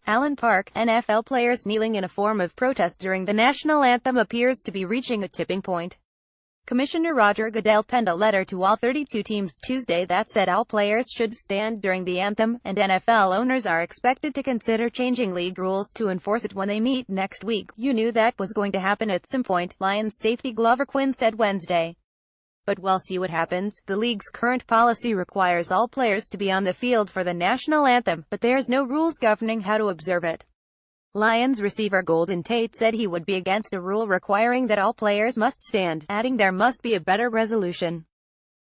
Allen Park, NFL players kneeling in a form of protest during the national anthem appears to be reaching a tipping point. Commissioner Roger Goodell penned a letter to all 32 teams Tuesday that said all players should stand during the anthem, and NFL owners are expected to consider changing league rules to enforce it when they meet next week. "You knew that was going to happen at some point," Lions safety Glover Quinn said Wednesday. "But we'll see what happens. The league's current policy requires all players to be on the field for the national anthem, but there's no rules governing how to observe it." Lions receiver Golden Tate said he would be against a rule requiring that all players must stand, adding there must be a better resolution.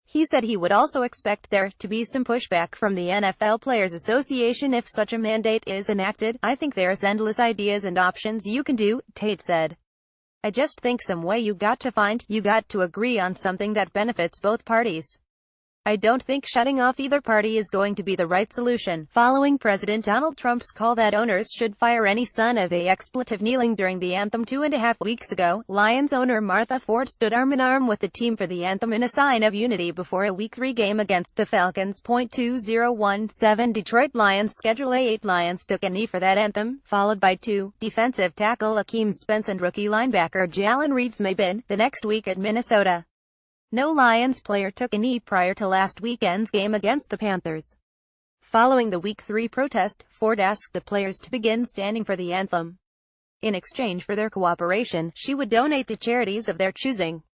He said he would also expect there to be some pushback from the NFL Players Association if such a mandate is enacted. "I think there's endless ideas and options you can do," Tate said. "I just think some way you got to agree on something that benefits both parties. I don't think shutting off either party is going to be the right solution." Following President Donald Trump's call that owners should fire any son of a expletive kneeling during the anthem 2.5 weeks ago, Lions owner Martha Ford stood arm-in-arm with the team for the anthem in a sign of unity before a Week 3 game against the Falcons. 2017 Detroit Lions Schedule A 8 Lions took a knee for that anthem, followed by defensive tackle Akeem Spence and rookie linebacker Jalen Reeves-Maybin, the next week at Minnesota. No Lions player took a knee prior to last weekend's game against the Panthers. Following the Week 3 protest, Ford asked the players to begin standing for the anthem. In exchange for their cooperation, she would donate to charities of their choosing.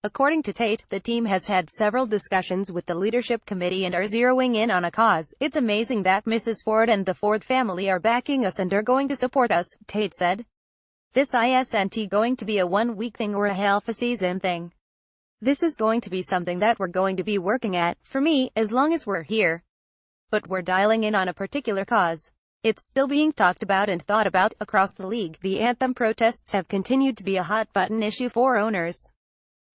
According to Tate, the team has had several discussions with the leadership committee and are zeroing in on a cause. "It's amazing that Mrs. Ford and the Ford family are backing us and are going to support us," Tate said. "This isn't going to be a one-week thing or a half-a-season thing. This is going to be something that we're going to be working at, for me, as long as we're here. But we're dialing in on a particular cause. It's still being talked about and thought about across the league." The anthem protests have continued to be a hot-button issue for owners.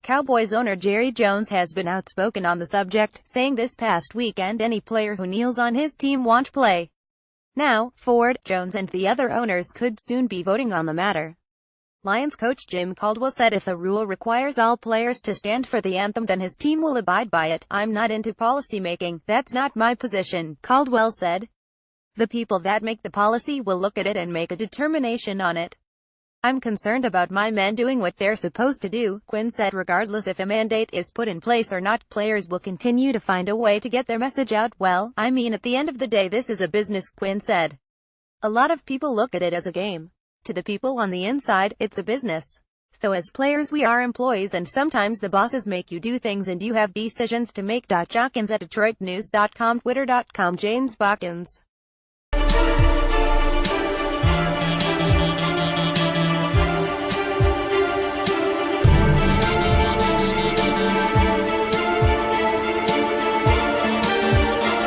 Cowboys owner Jerry Jones has been outspoken on the subject, saying this past weekend any player who kneels on his team won't play. Now, Ford, Jones and the other owners could soon be voting on the matter. Lions coach Jim Caldwell said if a rule requires all players to stand for the anthem then his team will abide by it. "I'm not into policy making, that's not my position," Caldwell said. "The people that make the policy will look at it and make a determination on it. I'm concerned about my men doing what they're supposed to do," Quinn said. "Regardless if a mandate is put in place or not, players will continue to find a way to get their message out." "Well, I mean at the end of the day this is a business," Quinn said. "A lot of people look at it as a game. To the people on the inside, it's a business. So as players we are employees and sometimes the bosses make you do things and you have decisions to make." Jockins at DetroitNews.com, Twitter.com, James Bockins.